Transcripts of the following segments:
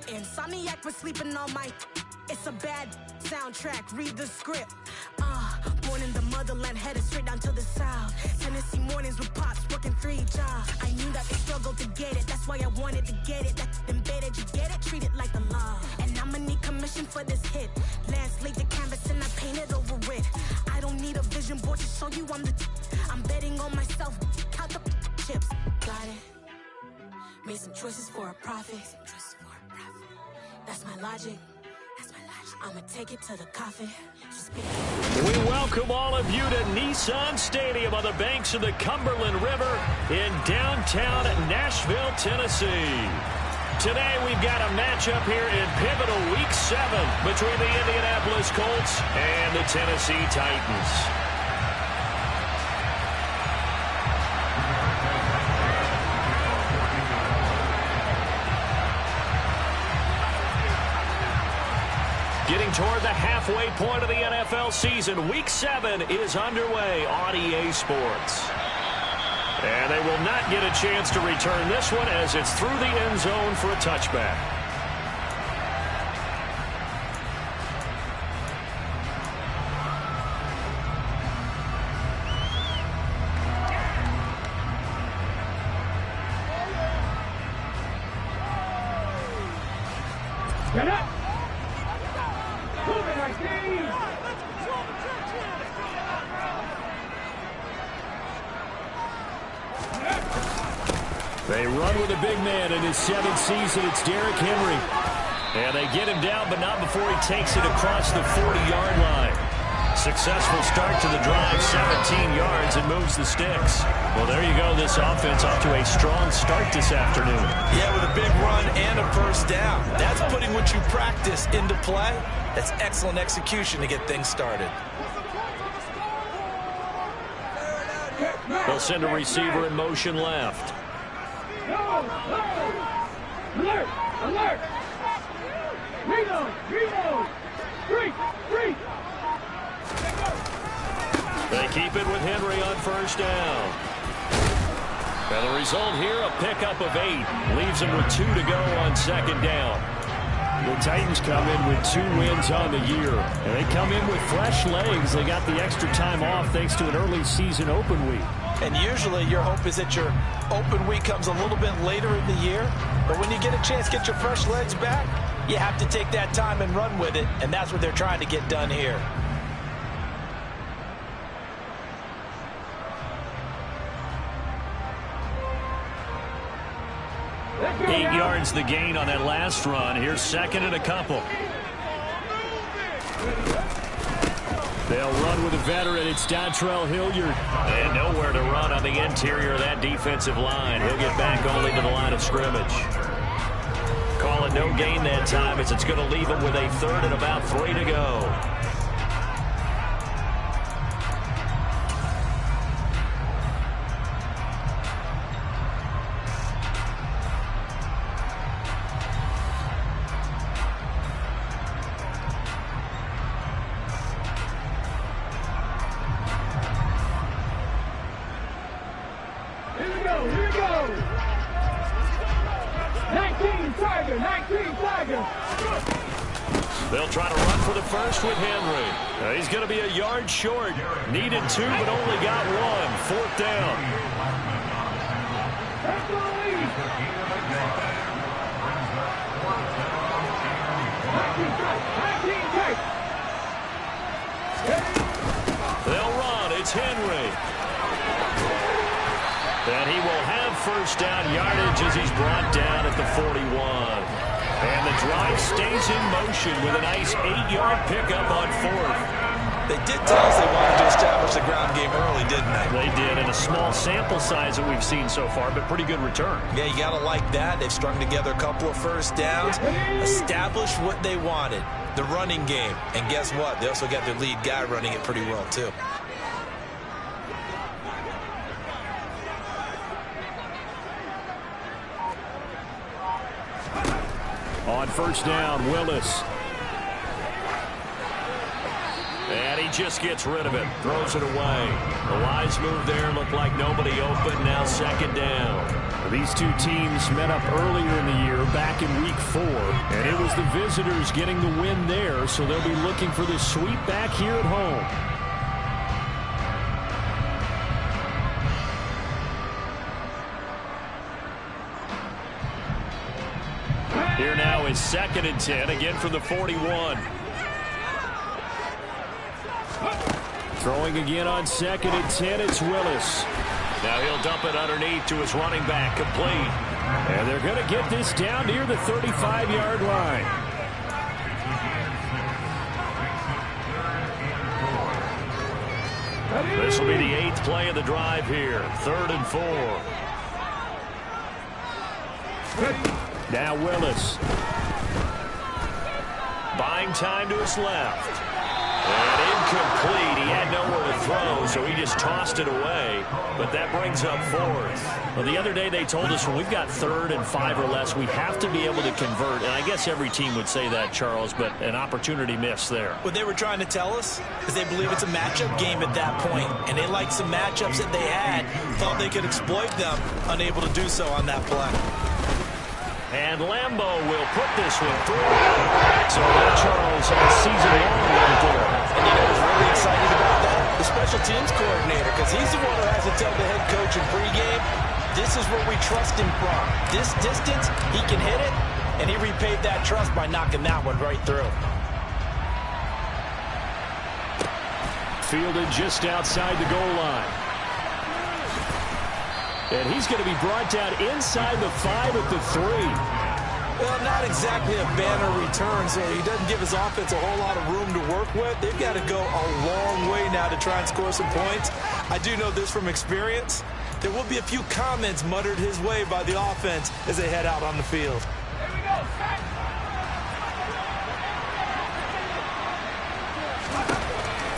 Insomniac was sleeping on my. It's a bad soundtrack. Read the script. Born in the motherland, headed straight down to the south. Tennessee mornings with pops, working 3 jobs. I knew that they struggled to get it. That's why I wanted to get it. That's embedded, you get it? Treat it like the law. And I'ma need commission for this hit. Lance laid the canvas and I painted over it. I don't need a vision board to show you I'm betting on myself. Count the chips. Got it. Made some choices for a profit. That's my logic. I'ma take it to the coffin. We welcome all of you to Nissan Stadium on the banks of the Cumberland River in downtown Nashville, Tennessee. Today we've got a matchup here in pivotal Week 7 between the Indianapolis Colts and the Tennessee Titans. Getting toward the halfway point of the NFL season, Week 7 is underway on EA Sports. And they will not get a chance to return this one as it's through the end zone for a touchback. Get up! They run with a big man in his 7th season. It's Derrick Henry. And they get him down, but not before he takes it across the 40-yard line. Successful start to the drive, 17 yards, and moves the sticks. Well, there you go. This offense off to a strong start this afternoon. Yeah, with a big run and a first down. That's putting what you practice into play. That's excellent execution to get things started. They'll send a receiver in motion left. Alert! Alert! Reload! Reload! Three! They keep it with Henry on first down. And the result here, a pickup of 8. Leaves them with 2 to go on second down. The Titans come in with 2 wins on the year. And they come in with fresh legs. They got the extra time off thanks to an early season open week. And usually your hope is that your open week comes a little bit later in the year. But when you get a chance to get your fresh legs back, you have to take that time and run with it. And that's what they're trying to get done here. Eight yards the gain on that last run. Here's second and a couple. They'll run with a veteran. It's Dontrell Hilliard. And nowhere to run on the interior of that defensive line. He'll get back only to the line of scrimmage. Call it no gain that time as it's going to leave him with a 3rd and about 3 to go. Here we go! 19 Tiger! They'll try to run for the first with Henry. He's going to be a yard short. Needed 2, but only got 1. 4th down. They'll run. It's Henry. And he will have first down yardage as he's brought down at the 41. And the drive stays in motion with a nice 8-yard pickup on 4th. They did tell us they wanted to establish the ground game early, didn't they? They did, in a small sample size that we've seen so far, but pretty good return. Yeah, you got to like that. They've strung together a couple of first downs, established what they wanted, the running game. And guess what? They also got their lead guy running it pretty well, too. On first down, Willis. And And he just gets rid of it. Throws it away. The wise move there. Looked like nobody open. Now second down. These two teams met up earlier in the year, back in Week 4. And it was the visitors getting the win there, so they'll be looking for the sweep back here at home. Here now is 2nd and 10, again from the 41. Throwing again on 2nd and 10, it's Willis. Now he'll dump it underneath to his running back, complete. And they're going to get this down near the 35-yard line. This will be the 8th play of the drive here, 3rd and 4. Now Willis. Buying time to his left. And incomplete. He had nowhere to throw, so he just tossed it away. But that brings up 4th. Well, the other day they told us when we've got 3rd and 5 or less, we have to be able to convert. And I guess every team would say that, Charles, but an opportunity missed there. What they were trying to tell us is they believe it's a matchup game at that point, and they liked some matchups that they had, thought they could exploit them, unable to do so on that play. And Lambo will put this one through. So now Charles has season-long right there. And you know who's really excited about that? The special teams coordinator, because he's the one who has to tell the head coach in pregame, this is where we trust him from. This distance, he can hit it, and he repaid that trust by knocking that one right through. Fielded just outside the goal line. And he's going to be brought down inside the 5 at the 3. Well, not exactly a banner return, so he doesn't give his offense a whole lot of room to work with. They've got to go a long way now to try and score some points. I do know this from experience. There will be a few comments muttered his way by the offense as they head out on the field. Here we go.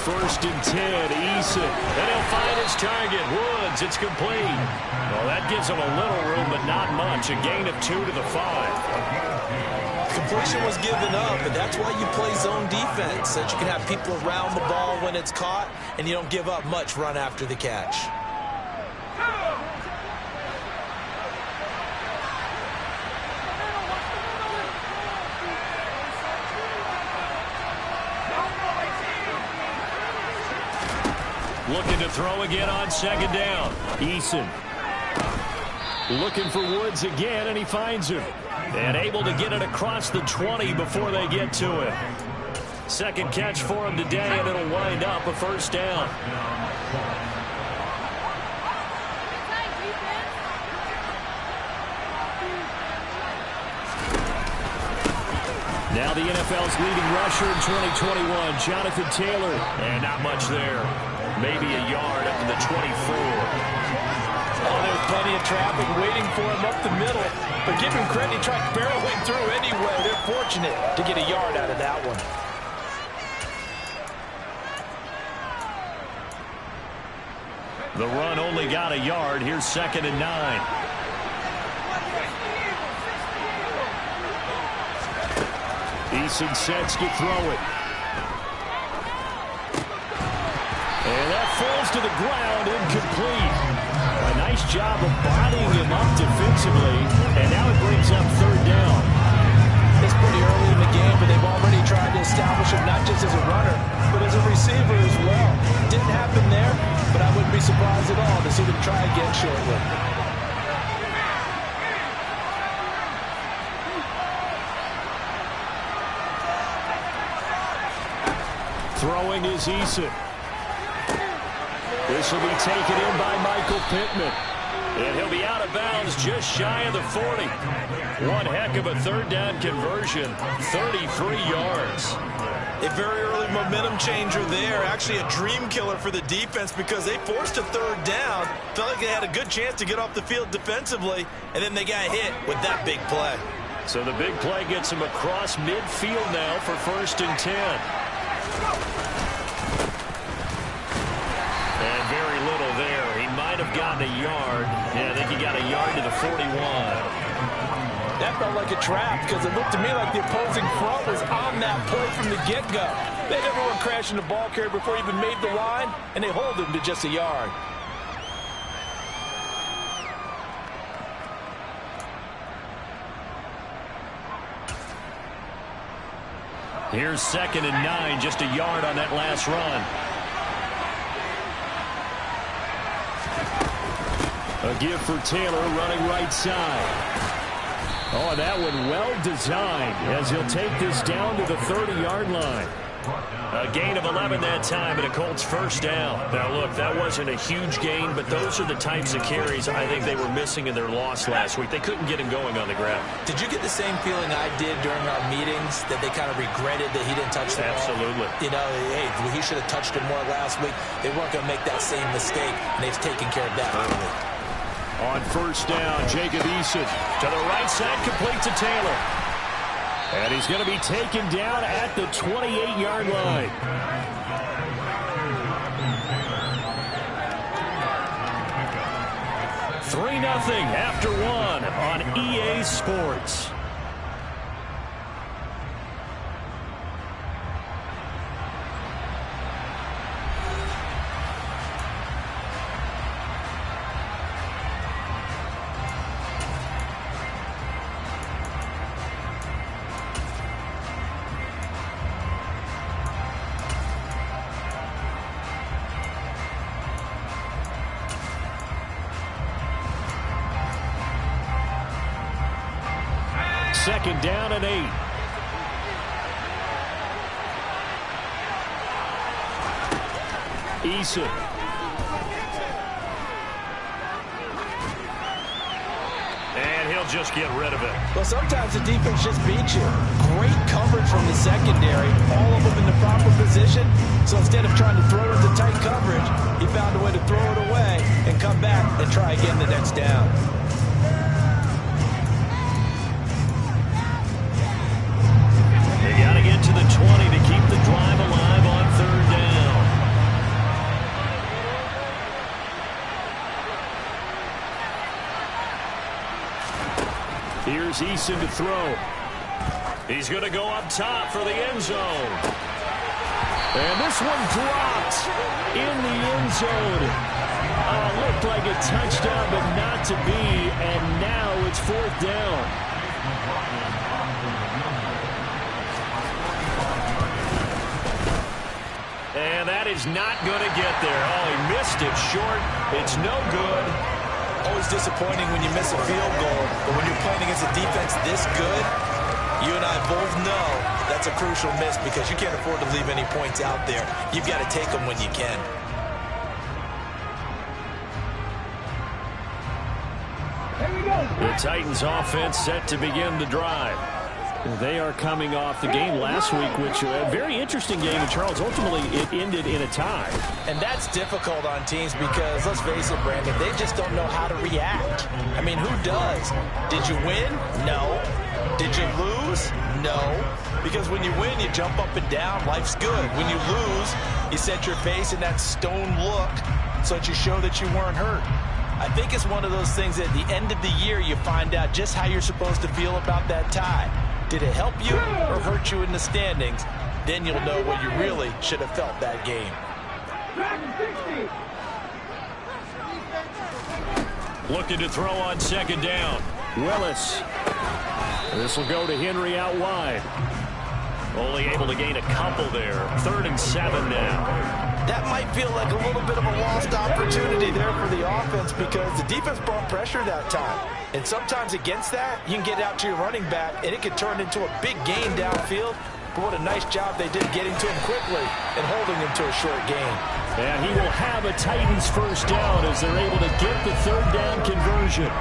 First and 10, Eason. And he'll find his target, Woods. It's complete. Well, that gives him a little room, but not much. A gain of 2 to the 5. Completion was given up, but that's why you play zone defense, so that you can have people around the ball when it's caught, and you don't give up much run after the catch. Looking to throw again on 2nd down. Eason. Looking for Woods again, and he finds him. And able to get it across the 20 before they get to him. Second catch for him today, and it'll wind up a first down. Now the NFL's leading rusher in 2021, Jonathan Taylor. And not much there. Maybe a yard up to the 24. Oh, there's plenty of traffic waiting for him up the middle. But give him credit, he tried barreling through anyway. They're fortunate to get a yard out of that one. The run only got a yard. Here's 2nd and 9. Eason sets to throw it. And that falls to the ground, incomplete. A nice job of bodying him up defensively, and now it brings up 3rd down. It's pretty early in the game, but they've already tried to establish him not just as a runner, but as a receiver as well. Didn't happen there, but I wouldn't be surprised at all to see them try again shortly. Throwing is Eason. This will be taken in by Michael Pittman. And he'll be out of bounds just shy of the 40. One heck of a 3rd down conversion. 33 yards. A very early momentum changer there. Actually a dream killer for the defense because they forced a 3rd down. Felt like they had a good chance to get off the field defensively. And then they got hit with that big play. So the big play gets him across midfield now for 1st and 10. And very little there. He might have gotten a yard. Yeah, I think he got a yard to the 41. That felt like a trap because it looked to me like the opposing front was on that play from the get-go. They never were crashing the ball carrier before he even made the line, and they hold him to just a yard. Here's 2nd and 9, just a yard on that last run. A give for Taylor running right side. Oh, that one well designed as he'll take this down to the 30-yard line. A gain of 11 that time and a Colts first down. Now, look, that wasn't a huge gain, but those are the types of carries I think they were missing in their loss last week. They couldn't get him going on the ground. Did you get the same feeling I did during our meetings, that they kind of regretted that he didn't touch the ball? Absolutely. You know, hey, he should have touched it more last week. They weren't going to make that same mistake, and they've taken care of that early. On first down, Jacob Eason to the right side, complete to Taylor. And he's going to be taken down at the 28-yard line. $3-0 after 1 on EA Sports. Second down and 8. Eason. And he'll just get rid of it. Well, sometimes the defense just beats you. Great coverage from the secondary. All of them in the proper position. So instead of trying to throw it into tight coverage, he found a way to throw it away and come back and try again the next down. They got to get to the 20 to keep the drive alive on third down. Here's Eason to throw. He's going to go up top for the end zone. And this one dropped in the end zone. Looked like a touchdown, but not to be. And now it's fourth down. And that is not going to get there. Oh, he missed it short. It's no good. Always disappointing when you miss a field goal, but when you're playing against a defense this good, you and I both know that's a crucial miss because you can't afford to leave any points out there. You've got to take them when you can. Here we go. The Titans offense set to begin the drive. They are coming off the game last week, which a very interesting game. And Charles, ultimately, it ended in a tie. And that's difficult on teams because, let's face it, Brandon, they just don't know how to react. I mean, who does? Did you win? No. Did you lose? No. Because when you win, you jump up and down. Life's good. When you lose, you set your face in that stone look so that you show that you weren't hurt. I think it's one of those things that at the end of the year, you find out just how you're supposed to feel about that tie. Did it help you or hurt you in the standings? Then you'll know what you really should have felt that game. Looking to throw on second down. Willis. This will go to Henry out wide. Only able to gain a couple there. 3rd and 7 now. That might feel like a little bit of a lost opportunity there for the offense because the defense brought pressure that time. And sometimes against that, you can get out to your running back, and it could turn into a big gain downfield. But what a nice job they did getting to him quickly and holding him to a short gain. And he will have a Titans first down as they're able to get the third down conversion.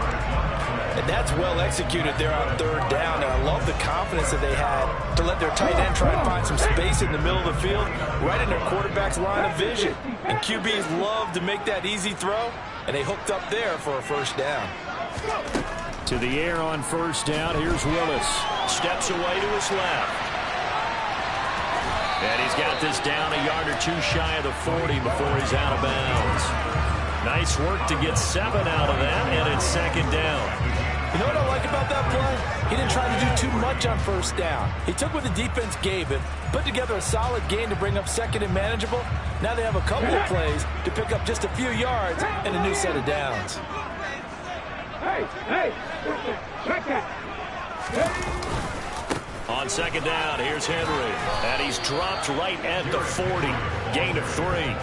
And that's well executed there on third down. And I love the confidence that they had to let their tight end try and find some space in the middle of the field, right in their quarterback's line of vision. And QBs love to make that easy throw, and they hooked up there for a first down. To the air on first down. Here's Willis. Steps away to his left. And he's got this down a yard or two shy of the 40 before he's out of bounds. Nice work to get 7 out of that, and it's second down. You know what I like about that play? He didn't try to do too much on first down. He took what the defense gave him, put together a solid gain to bring up second and manageable. Now they have a couple of plays to pick up just a few yards and a new set of downs. Hey, check that. On second down, here's Henry. And he's dropped right at the 40. Gain of 3.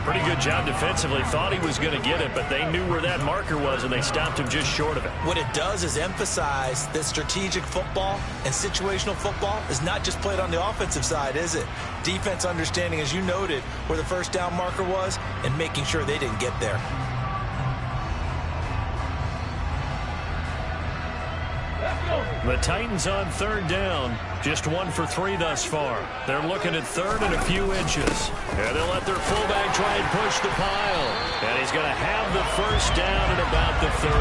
Pretty good job defensively. Thought he was going to get it, but they knew where that marker was, and they stopped him just short of it. What it does is emphasize that strategic football and situational football is not just played on the offensive side, is it? Defense understanding, as you noted, where the first down marker was and making sure they didn't get there. The Titans on third down. Just 1 for 3 thus far. They're looking at third and a few inches. And they'll let their fullback try and push the pile. And he's going to have the first down at about the 38.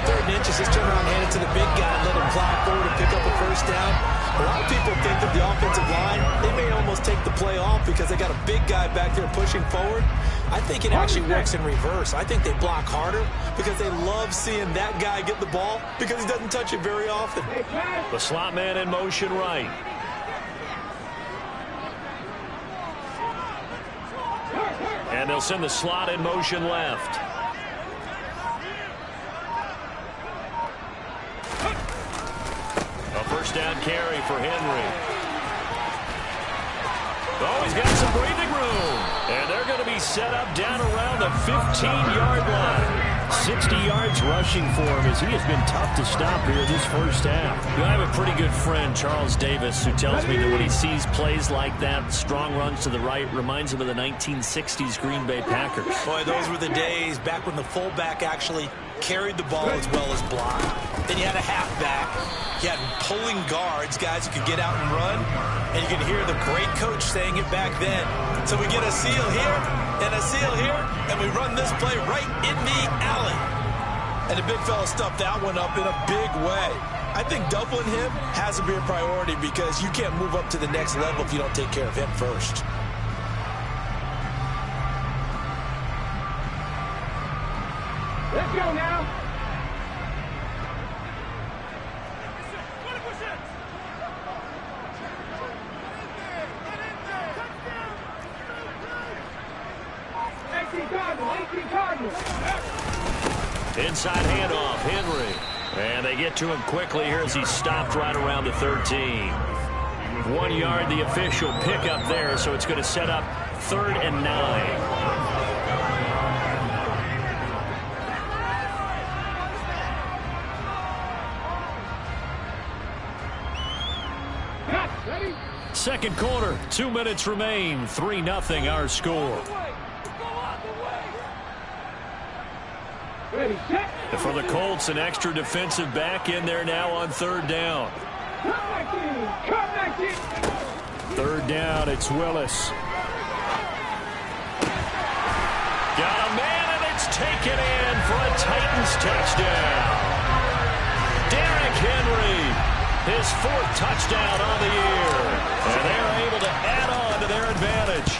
Third and inches, just turn around and hand it to the big guy and let him plow forward and pick up a first down. A lot of people think that the offensive line, they may almost take the play off because they got a big guy back there pushing forward. I think it actually works in reverse. I think they block harder because they love seeing that guy get the ball because he doesn't touch it very often. The slot man in motion right. And they'll send the slot in motion left. A first down carry for Henry. Oh, he's got some breathing room. And they're going to be set up down around the 15-yard line. 60 yards rushing for him as he has been tough to stop here this first half. I have a pretty good friend, Charles Davis, who tells me that when he sees plays like that, strong runs to the right, reminds him of the 1960s Green Bay Packers. Boy, those were the days back when the fullback actually carried the ball as well as blocked. Then you had a halfback. You had pulling guards, guys who could get out and run. And you could hear the great coach saying it back then. So we get a seal here and a seal here, and we run this play right in the alley. And the big fella stuffed that one up in a big way. I think doubling him has to be a priority because you can't move up to the next level if you don't take care of him first. Let's go now. Inside handoff, Henry. And they get to him quickly here as he's stopped right around the 13. 1 yard, the official pickup there, so it's going to set up 3rd and 9. Second quarter, 2 minutes remain. 3-0 our score. For the Colts, an extra defensive back in there now on 3rd down. 3rd down, it's Willis. Got a man, and it's taken in for a Titans touchdown. Derrick Henry, his 4th touchdown on the year. And they're able to add on to their advantage.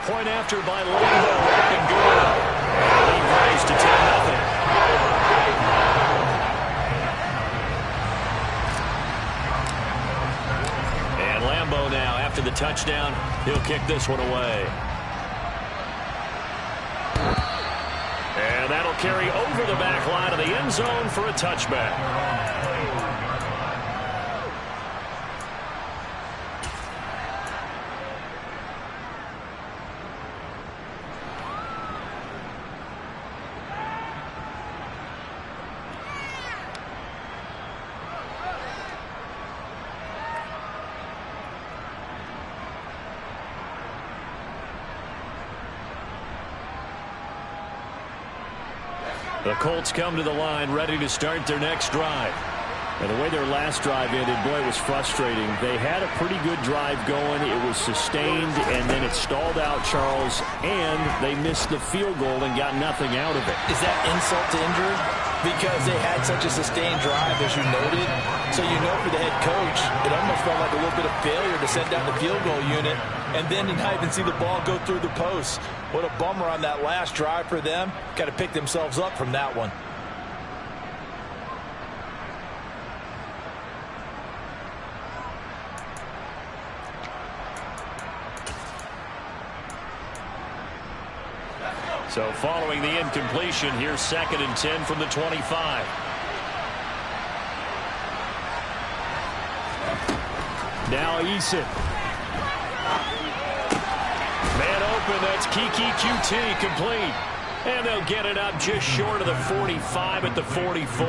Point after by Lambo, looking good. Lead raised to 10-0. And Lambo now, after the touchdown, he'll kick this one away. And that'll carry over the back line of the end zone for a touchback. The Colts come to the line ready to start their next drive. And the way their last drive ended, boy, it was frustrating. They had a pretty good drive going. It was sustained, and then it stalled out, Charles, and they missed the field goal and got nothing out of it. Is that insult to injury? Because they had such a sustained drive, as you noted. So you know for the head coach, it almost felt like a little bit of failure to send down the field goal unit and then to not even see the ball go through the posts. What a bummer on that last drive for them. Got to pick themselves up from that one. So following the incompletion, here's 2nd and 10 from the 25. Now Eason. Man open, that's Kiki QT complete. And they'll get it up just short of the 45 at the 44.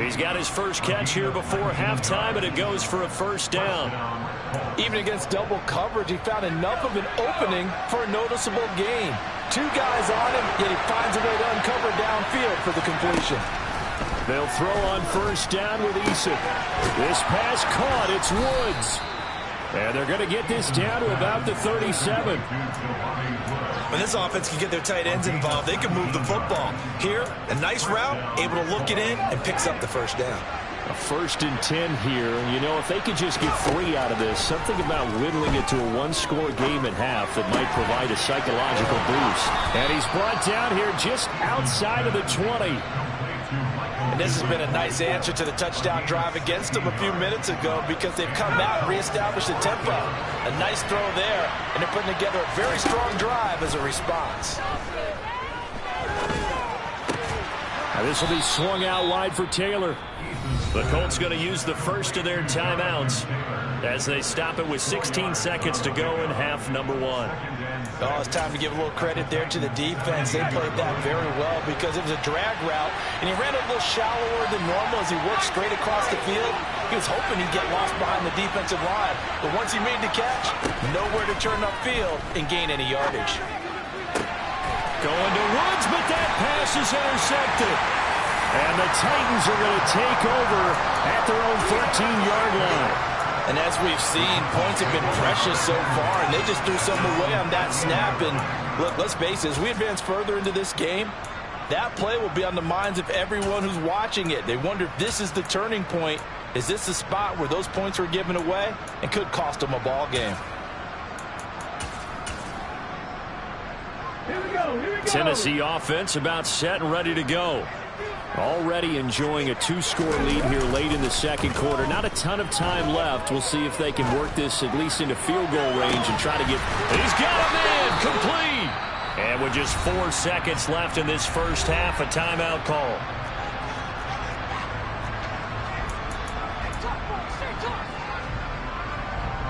He's got his first catch here before halftime, and it goes for a first down. Even against double coverage, he found enough of an opening for a noticeable gain. 2 guys on him, yet he finds a way to uncover downfield for the completion. They'll throw on first down with Eason. This pass caught. It's Woods. And they're going to get this down to about the 37. When this offense can get their tight ends involved, they can move the football. Here, a nice route, able to look it in, and picks up the first down. A 1st and 10 here. You know, if they could just get 3 out of this, something about whittling it to a 1-score game at half that might provide a psychological boost. And he's brought down here just outside of the 20. And this has been a nice answer to the touchdown drive against them a few minutes ago because they've come out and reestablished the tempo. A nice throw there, and they're putting together a very strong drive as a response. Now this will be swung out wide for Taylor. The Colts going to use the first of their timeouts as they stop it with 16 seconds to go in half number 1. Oh, it's time to give a little credit there to the defense. They played that very well because it was a drag route, and he ran a little shallower than normal as he worked straight across the field. He was hoping he'd get lost behind the defensive line, but once he made the catch, nowhere to turn upfield and gain any yardage. Going to Woods, but that pass is intercepted. And the Titans are going to take over at their own 13-yard line. And as we've seen, points have been precious so far, and they just threw something away on that snap. And look, let's face it, as we advance further into this game, that play will be on the minds of everyone who's watching it. They wonder if this is the turning point. Is this the spot where those points were given away and could cost them a ball game? Here we go. Tennessee offense about set and ready to go. Already enjoying a 2-score lead here late in the second quarter. Not a ton of time left. We'll see if they can work this at least into field goal range and try to get... He's got a man complete. And with just 4 seconds left in this first half, a timeout call.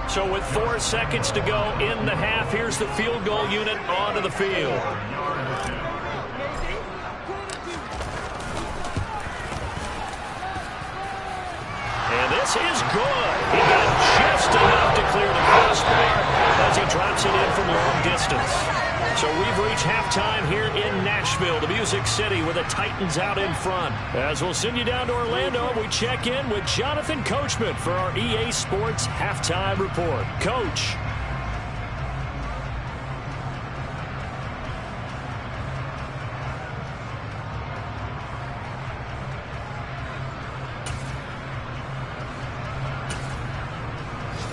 So with 4 seconds to go in the half, here's the field goal unit onto the field. And this is good. He got just enough to clear the crossbar as he drops it in from long distance. So we've reached halftime here in Nashville, the Music City, with the Titans out in front. As we'll send you down to Orlando, we check in with Jonathan Coachman for our EA Sports Halftime Report. Coach.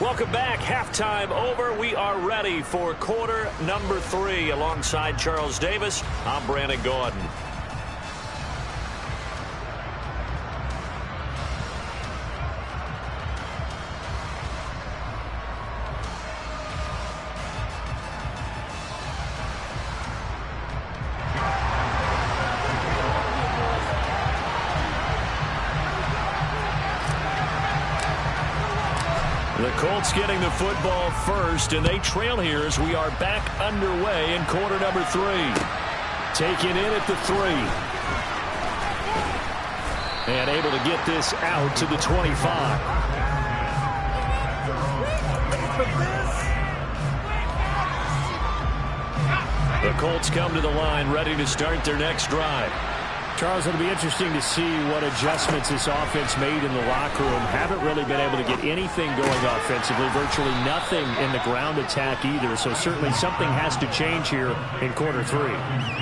Welcome back. Halftime over. We are ready for quarter number 3. Alongside Charles Davis, I'm Brandon Gordon. The Colts getting the football first, and they trail here as we are back underway in quarter number 3. Taken in at the 3. And able to get this out to the 25. The Colts come to the line ready to start their next drive. Charles, it'll be interesting to see what adjustments this offense made in the locker room. Haven't really been able to get anything going offensively, virtually nothing in the ground attack either. So certainly something has to change here in quarter 3.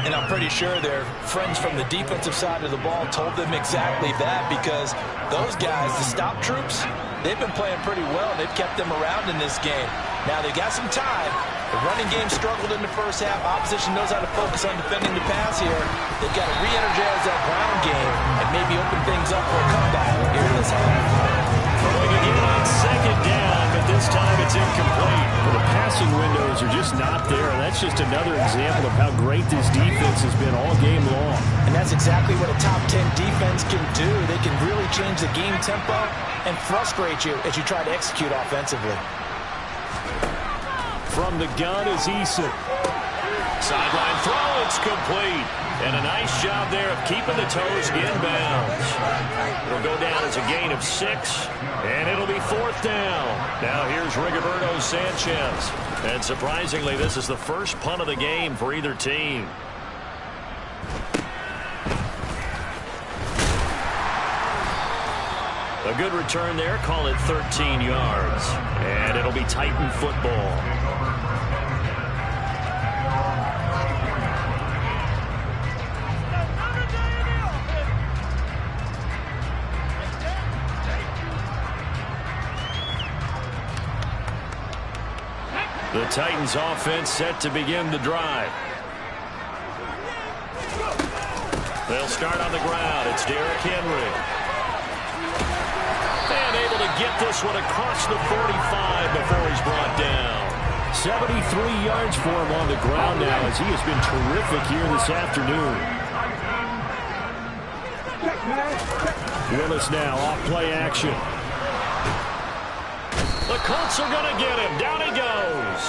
And I'm pretty sure their friends from the defensive side of the ball told them exactly that, because those guys, the stop troops, they've been playing pretty well. They've kept them around in this game. Now they got some time. The running game struggled in the first half. Opposition knows how to focus on defending the pass here. They've got to re-energize that ground game and maybe open things up for a comeback here in this half. Throwing again on second down, but this time it's incomplete. Well, the passing windows are just not there. That's just another example of how great this defense has been all game long. And that's exactly what a top 10 defense can do. They can really change the game tempo and frustrate you as you try to execute offensively. From the gun is Eason. Sideline throw, it's complete. And a nice job there of keeping the toes inbounds. It'll go down as a gain of 6, and it'll be 4th down. Now here's Rigoberto Sanchez. And surprisingly, this is the first punt of the game for either team. A good return there, call it 13 yards. And it'll be Titan football. The Titans offense set to begin the drive. They'll start on the ground. It's Derrick Henry. And able to get this one across the 45 before he's brought down. 73 yards for him on the ground now, as he has been terrific here this afternoon. Willis now off play action. The Colts are going to get him. Down he goes.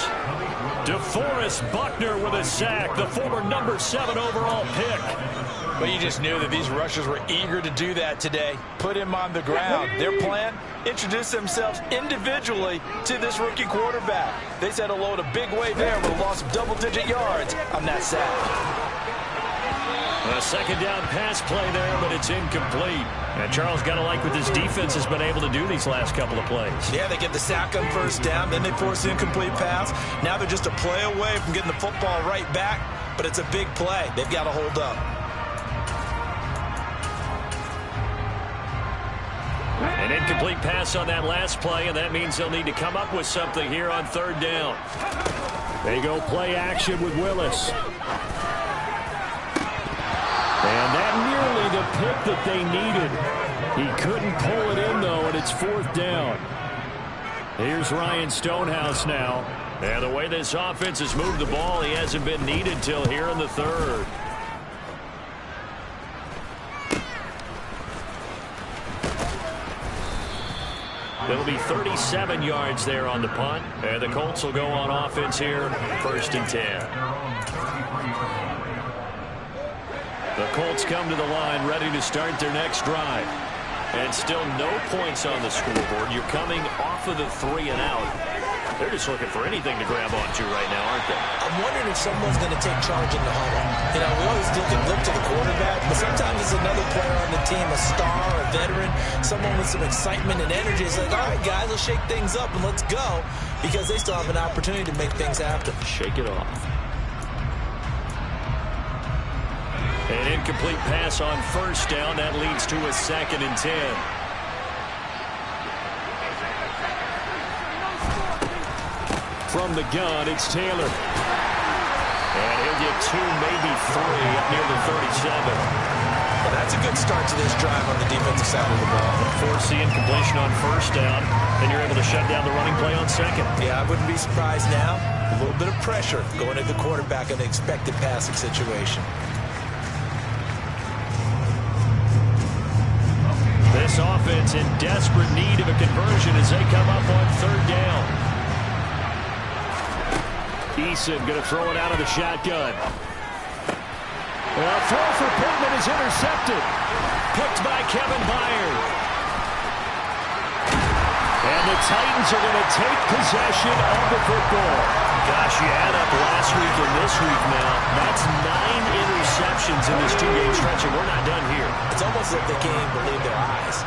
DeForest Buckner with a sack, the former number 7 overall pick. But you just knew that these rushers were eager to do that today. Put him on the ground. Their plan, introduce themselves individually to this rookie quarterback. They said hello in a big way there with a loss of double-digit yards on that sack. A second down pass play there, but it's incomplete. And Charles, got to like what this defense has been able to do these last couple of plays. Yeah, they get the sack on first down, then they force the incomplete pass. Now they're just a play away from getting the football right back, but it's a big play. They've got to hold up. An incomplete pass on that last play, and that means they'll need to come up with something here on 3rd down. They go play action with Willis. And that nearly the pick that they needed. He couldn't pull it in, though, and it's 4th down. Here's Ryan Stonehouse now. And the way this offense has moved the ball, he hasn't been needed till here in the 3rd. It'll be 37 yards there on the punt. And the Colts will go on offense here, 1st and 10. The Colts come to the line ready to start their next drive. And still no points on the scoreboard. You're coming off of the 3 and out. They're just looking for anything to grab onto right now, aren't they? I'm wondering if someone's going to take charge in the huddle. You know, we always look to the quarterback, but sometimes it's another player on the team, a star, a veteran, someone with some excitement and energy. It's like, all right, guys, let's shake things up and let's go, because they still have an opportunity to make things happen. Shake it off. An incomplete pass on 1st down. That leads to a 2nd and 10. From the gun, it's Taylor. And he'll get 2, maybe 3 up near the 37. Well, that's a good start to this drive on the defensive side of the ball. Force the incompletion on 1st down, and you're able to shut down the running play on 2nd. Yeah, I wouldn't be surprised now. A little bit of pressure going at the quarterback in an expected passing situation. This offense in desperate need of a conversion as they come up on 3rd down. Eason going to throw it out of the shotgun. Well, throw for Pittman is intercepted. Picked by Kevin Byard. And the Titans are going to take possession of the football. Gosh, you add up last week and this week now. That's 9 interceptions in this 2-game stretch, and we're not done here. It's almost like they can't even believe their eyes.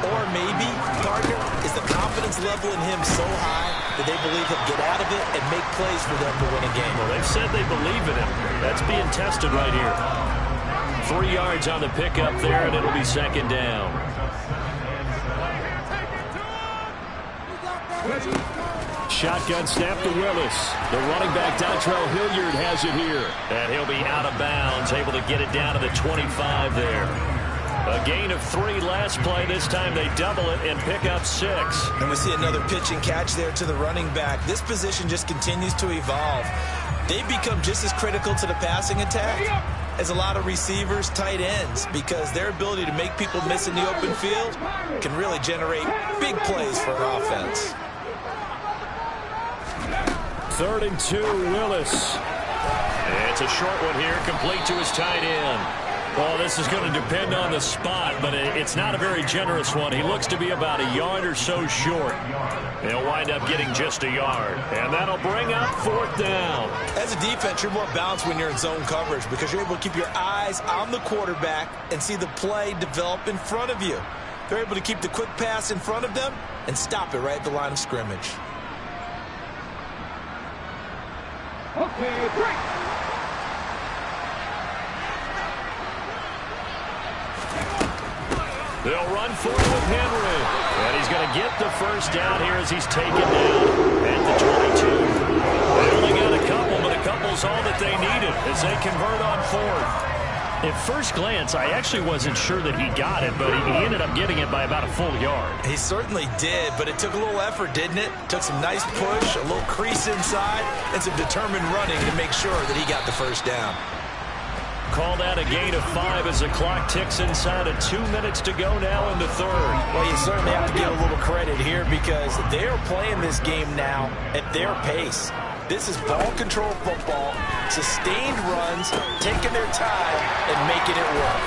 Or maybe, partner, is the confidence level in him so high that they believe he'll get out of it and make plays for them to win a game. Well, they've said they believe in him. That's being tested right here. 3 yards on the pickup there, and it'll be second down. Shotgun snap to Willis. The running back, Dontrell Hilliard, has it here. And he'll be out of bounds, able to get it down to the 25 there. A gain of 3 last play. This time they double it and pick up 6. And we see another pitch and catch there to the running back. This position just continues to evolve. They become just as critical to the passing attack as a lot of receivers, tight ends, because their ability to make people miss in the open field can really generate big plays for an offense. 3rd and 2, Willis. It's a short one here, complete to his tight end. Well, this is going to depend on the spot, but it's not a very generous one. He looks to be about a yard or so short. He'll wind up getting just a yard, and that'll bring up 4th down. As a defense, you're more balanced when you're in zone coverage because you're able to keep your eyes on the quarterback and see the play develop in front of you. They're able to keep the quick pass in front of them and stop it right at the line of scrimmage. Okay, break. They'll run for it with Henry. And he's going to get the first down here as he's taken down at the 22. They only got a couple, but a couple's all that they needed as they convert on 4th. At first glance, I actually wasn't sure that he got it, but he ended up getting it by about a full yard. He certainly did, but it took a little effort, didn't it? Took some nice push, a little crease inside, and some determined running to make sure that he got the first down. Called out a gain of 5 as the clock ticks inside of 2 minutes to go now in the 3rd. Well, you certainly have to give a little credit here because they're playing this game now at their pace. This is ball control football, sustained runs, taking their time, and making it work.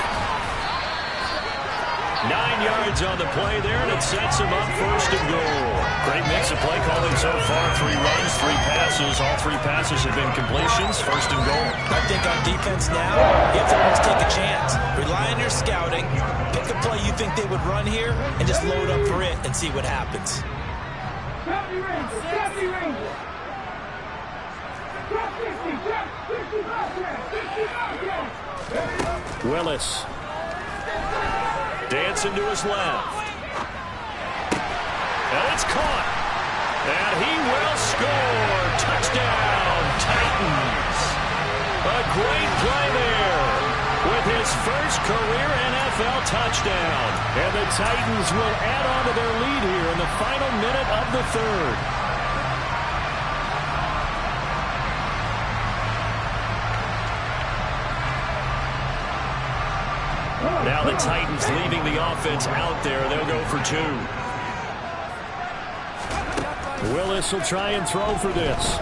9 yards on the play there, and it sets him up 1st and goal. Great mix of play calling so far. 3 runs, 3 passes. All 3 passes have been completions. 1st and goal. I think on defense now, you have to almost take a chance. Rely on your scouting. Pick a play you think they would run here, and just load up for it and see what happens. Safety Ranger, Safety Ranger. Drop 50, drop 50, Willis. Dancing to his left. And it's caught. And he will score. Touchdown, Titans. A great play there with his first career NFL touchdown. And the Titans will add on to their lead here in the final minute of the 3rd. Now the Titans leaving the offense out there. They'll go for 2. Willis will try and throw for this.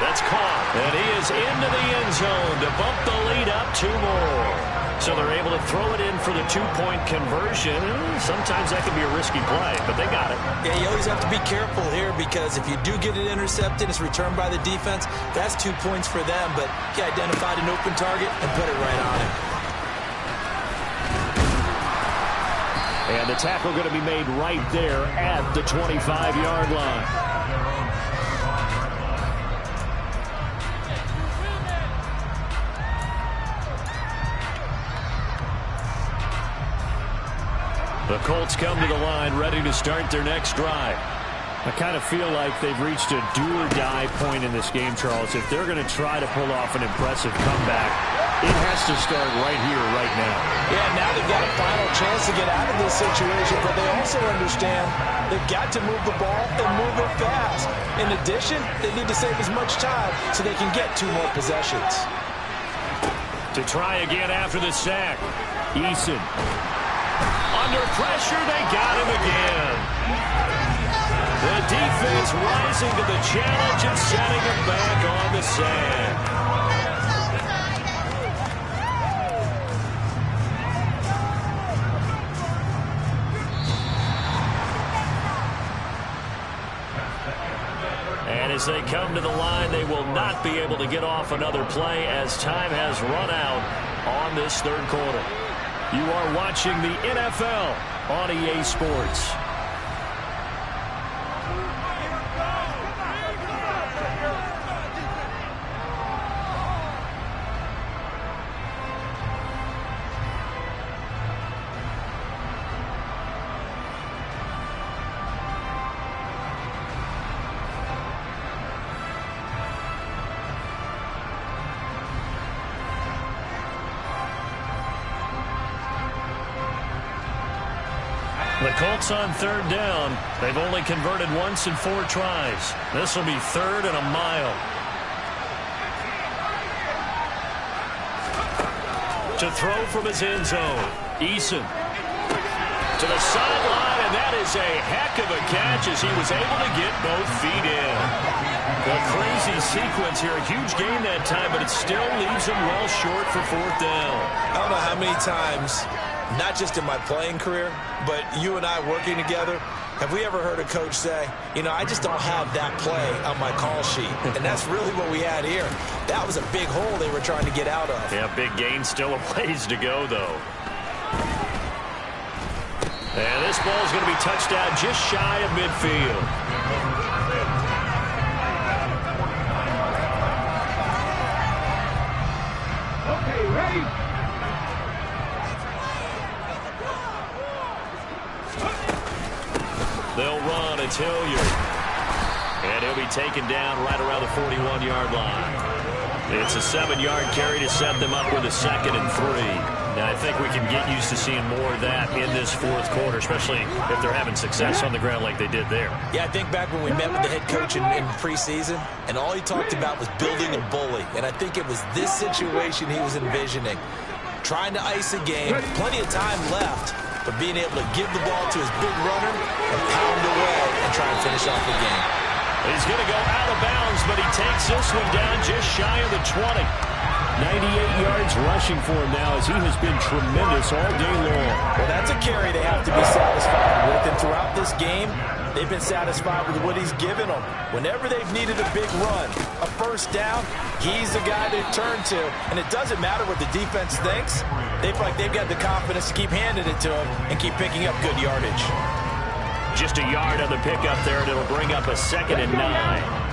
That's caught. And he is into the end zone to bump the lead up 2 more. So they're able to throw it in for the 2-point conversion. Sometimes that can be a risky play, but they got it. Yeah, you always have to be careful here because if you do get it intercepted, it's returned by the defense. That's 2 points for them, but he identified an open target and put it right on him. And the tackle going to be made right there at the 25-yard line. The Colts come to the line ready to start their next drive. I kind of feel like they've reached a do-or-die point in this game, Charles. If they're going to try to pull off an impressive comeback, it has to start right here, right now. Yeah, now they've got a final chance to get out of this situation, but they also understand they've got to move the ball and move it fast. In addition, they need to save as much time so they can get 2 more possessions. To try again after the sack, Eason. Under pressure, they got him again. The defense rising to the challenge and setting him back on the sack. As they come to the line, they will not be able to get off another play as time has run out on this third quarter. You are watching the NFL on EA Sports. The Colts on third down. They've only converted once in 4 tries. This will be 3rd and a mile. To throw from his end zone. Eason to the sideline, and that is a heck of a catch as he was able to get both feet in. A crazy sequence here. A huge gain that time, but it still leaves him well short for 4th down. I don't know how many times, not just in my playing career, but you and I working together, have we ever heard a coach say, you know, I just don't have that play on my call sheet. And that's really what we had here. That was a big hole they were trying to get out of. Yeah, big gain, still a ways to go, though. And this ball is going to be touched down just shy of midfield. Okay, ready? They'll run. It's Hilliard. And he'll be taken down right around the 41-yard line. It's a 7-yard carry to set them up with a 2nd and 3. Now, I think we can get used to seeing more of that in this 4th quarter, especially if they're having success on the ground like they did there. Yeah, I think back when we met with the head coach in preseason, and all he talked about was building a bully. And I think it was this situation he was envisioning. Trying to ice a game, plenty of time left, but being able to give the ball to his big runner and pound away and try and finish off the game. He's going to go out of bounds, but he takes this one down just shy of the 20. 98 yards rushing for him now as he has been tremendous all day long. Well, that's a carry they have to be satisfied with. And throughout this game, they've been satisfied with what he's given them. Whenever they've needed a big run, a 1st down, he's the guy they turn to. And it doesn't matter what the defense thinks. They feel like they've got the confidence to keep handing it to him and keep picking up good yardage. Just a yard on the pickup there, and it'll bring up a 2nd and 9.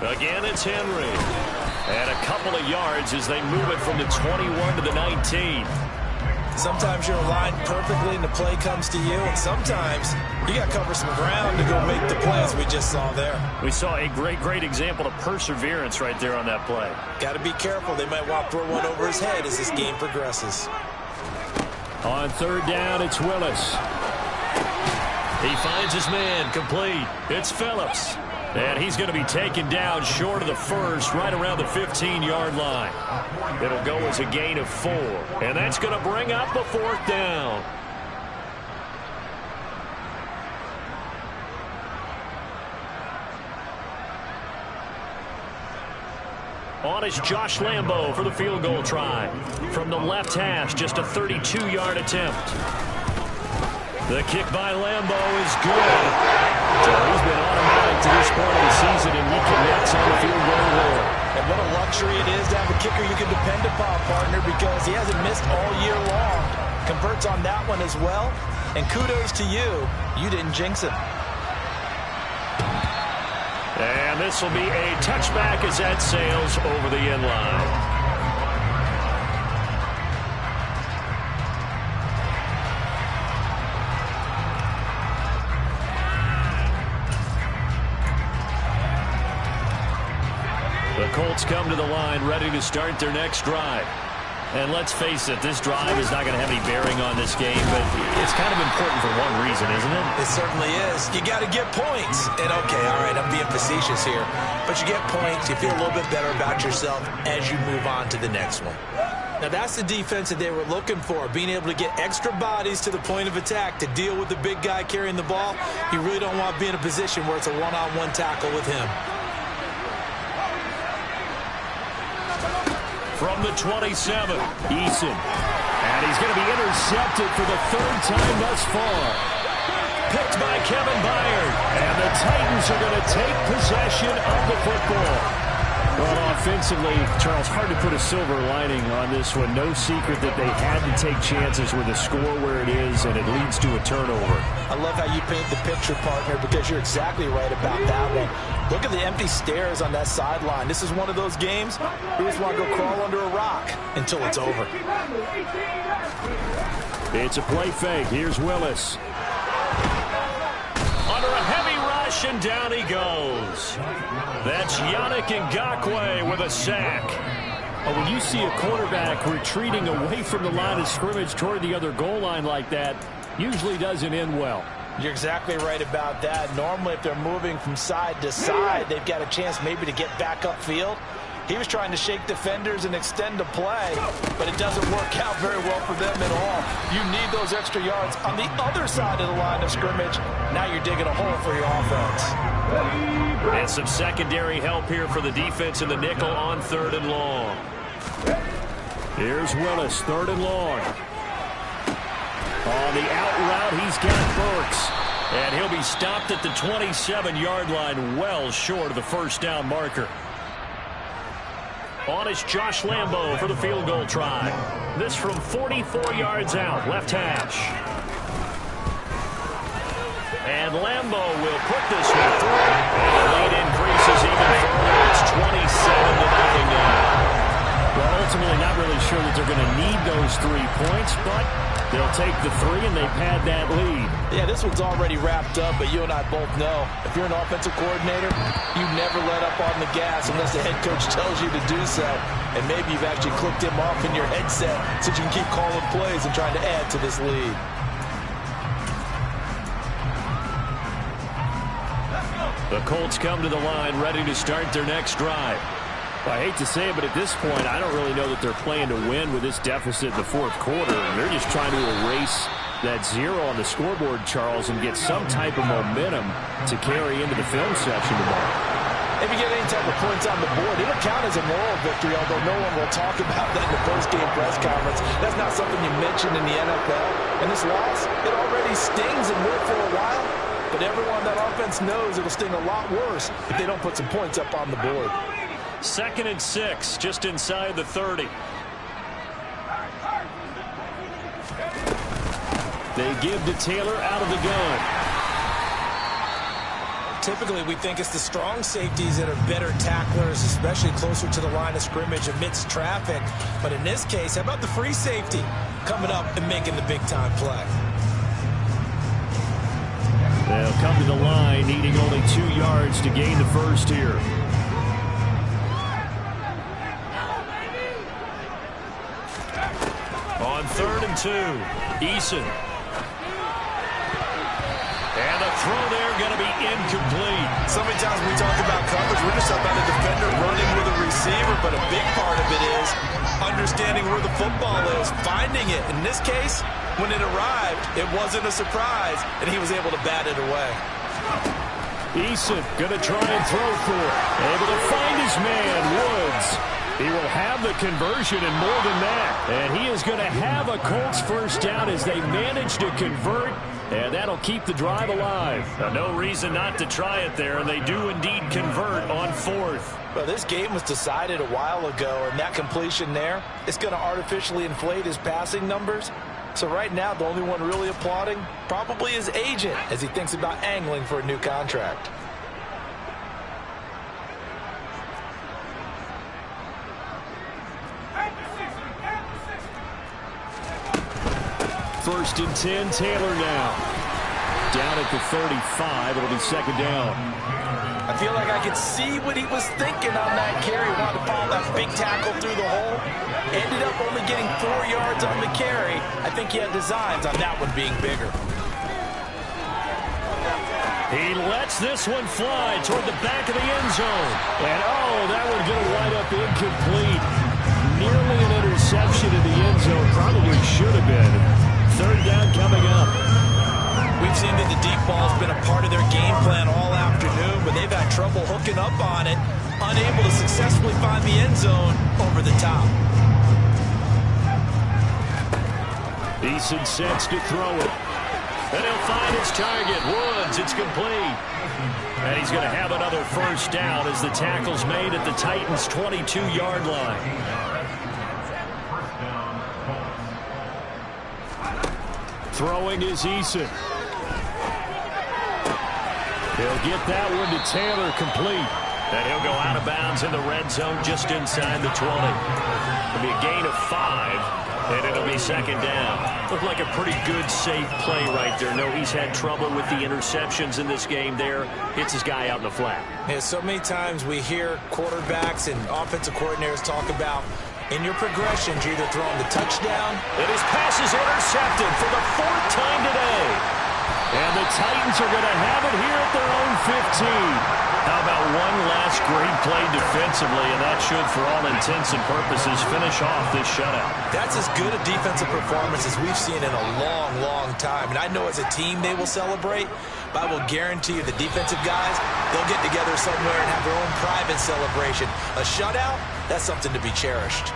Again, it's Henry. And a couple of yards as they move it from the 21 to the 19. Sometimes you're aligned perfectly and the play comes to you, and sometimes you got to cover some ground to go make the plays we just saw there. We saw a great example of perseverance right there on that play. Got to be careful. They might want to throw one over his head as this game progresses. On 3rd down, it's Willis. He finds his man, complete. It's Phillips. And he's going to be taken down short of the 1st, right around the 15-yard line. It'll go as a gain of 4. And that's going to bring up a 4th down. On is Josh Lambo for the field goal try. From the left hash, just a 32-yard attempt. The kick by Lambo is good. So he's been automatic to this point of the season, and he connects on the field goal there. And what a luxury it is to have a kicker you can depend upon, partner, because he hasn't missed all year long. Converts on that one as well. And kudos to you. You didn't jinx him. And this will be a touchback as that sails over the end line. The Colts come to the line ready to start their next drive. And let's face it, this drive is not going to have any bearing on this game, but it's kind of important for one reason, isn't it? It certainly is. You got to get points. And okay, all right, I'm being facetious here. But you get points, you feel a little bit better about yourself as you move on to the next one. Now, that's the defense that they were looking for, being able to get extra bodies to the point of attack to deal with the big guy carrying the ball. You really don't want to be in a position where it's a one-on-one tackle with him. From the 27, Eason. And he's going to be intercepted for the third time thus far. Picked by Kevin Byard. And the Titans are going to take possession of the football. Well, offensively, Charles, hard to put a silver lining on this one. No secret that they had to take chances with a score where it is, and it leads to a turnover. I love how you paint the picture, partner, because you're exactly right about that one. Look at the empty stares on that sideline. This is one of those games you just want to go crawl under a rock until it's over. It's a play fake. Here's Willis. Under a heavy rush, and down he goes. That's Yannick Ngakoue with a sack. Oh, when you see a quarterback retreating away from the line of scrimmage toward the other goal line like that, usually doesn't end well. You're exactly right about that. Normally, if they're moving from side to side, they've got a chance maybe to get back upfield. He was trying to shake defenders and extend the play, but it doesn't work out very well for them at all. You need those extra yards on the other side of the line of scrimmage. Now you're digging a hole for your offense. And some secondary help here for the defense in the nickel on 3rd and long. Here's Willis, 3rd and long. On the out route, he's got Burks. And he'll be stopped at the 27-yard line, well short of the first down marker. On is Josh Lambo for the field goal try. This from 44 yards out, left hash. And Lambo will put this one through. And the lead increases even further. It's 27-0 now. Well, ultimately not really sure that they're going to need those 3 points, but they'll take the 3 and they've had that lead. Yeah, this one's already wrapped up, but you and I both know if you're an offensive coordinator, you never let up on the gas unless the head coach tells you to do so. And maybe you've actually clicked him off in your headset so you can keep calling plays and trying to add to this lead. The Colts come to the line ready to start their next drive. I hate to say it, but at this point, I don't really know that they're playing to win with this deficit in the 4th quarter. They're just trying to erase that 0 on the scoreboard, Charles, and get some type of momentum to carry into the film session tomorrow. If you get any type of points on the board, it'll count as a moral victory, although no one will talk about that in the post-game press conference. That's not something you mention in the NFL. And this loss, it already stings and will for a while, but everyone on that offense knows it'll sting a lot worse if they don't put some points up on the board. 2nd and 6, just inside the 30. They give to Taylor out of the gun. Typically, we think it's the strong safeties that are better tacklers, especially closer to the line of scrimmage amidst traffic. But in this case, how about the free safety coming up and making the big-time play? They'll come to the line, needing only 2 yards to gain the first here. On 3rd and 2, Eason. And the throw there going to be incomplete. So many times when we talk about coverage, we're just talking about a defender running with a receiver, but a big part of it is understanding where the football is, finding it. In this case, when it arrived, it wasn't a surprise, and he was able to bat it away. Eason going to try and throw for it. Able to find his man, Woods. He will have the conversion and more than that. And he is going to have a Colts first down as they manage to convert. And that'll keep the drive alive. No reason not to try it there, and they do indeed convert on 4th. Well, this game was decided a while ago, and that completion there is going to artificially inflate his passing numbers. So right now, the only one really applauding probably his agent as he thinks about angling for a new contract. First and 10, Taylor now. Down at the 35, it'll be 2nd down. I feel like I could see what he was thinking on that carry. Wanted to follow that big tackle through the hole. Ended up only getting 4 yards on the carry. I think he had designs on that one being bigger. He lets this one fly toward the back of the end zone. And, oh, that one going to wind up incomplete. Nearly an interception in the end zone. Probably should have been. 3rd down coming up. We've seen that the deep ball's been a part of their game plan all afternoon, but they've had trouble hooking up on it, unable to successfully find the end zone over the top. Eason sets to throw it. And he'll find his target. Woods, it's complete. And he's going to have another first down as the tackle's made at the Titans' 22-yard line. Throwing is Eason. He'll get that one to Taylor, complete. And he'll go out of bounds in the red zone just inside the 20. It'll be a gain of 5, and it'll be second down. Looked like a pretty good, safe play right there. No, he's had trouble with the interceptions in this game there. Hits his guy out in the flat. Yeah, so many times we hear quarterbacks and offensive coordinators talk about in your progressions, you're either throwing the touchdown. And his pass is intercepted for the 4th time today. And the Titans are going to have it here at their own 15. How about one last great play defensively, and that should, for all intents and purposes, finish off this shutout. That's as good a defensive performance as we've seen in a long, long time. And I know as a team they will celebrate, but I will guarantee you the defensive guys, they'll get together somewhere and have their own private celebration. A shutout, that's something to be cherished.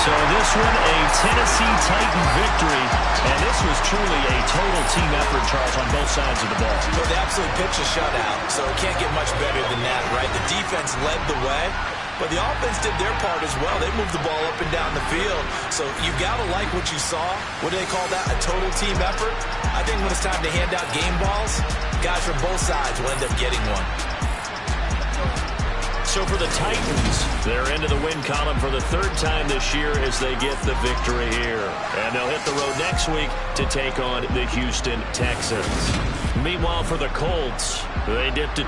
So this one, a Tennessee Titan victory, and this was truly a total team effort, Charles, on both sides of the ball. Well, they absolutely pitched a shutout, so it can't get much better than that, right? The defense led the way, but the offense did their part as well. They moved the ball up and down the field, so you've got to like what you saw. What do they call that? A total team effort? I think when it's time to hand out game balls, guys from both sides will end up getting one. So for the Titans, they're into the win column for the 3rd time this year as they get the victory here. And they'll hit the road next week to take on the Houston Texans. Meanwhile, for the Colts, they dipped it.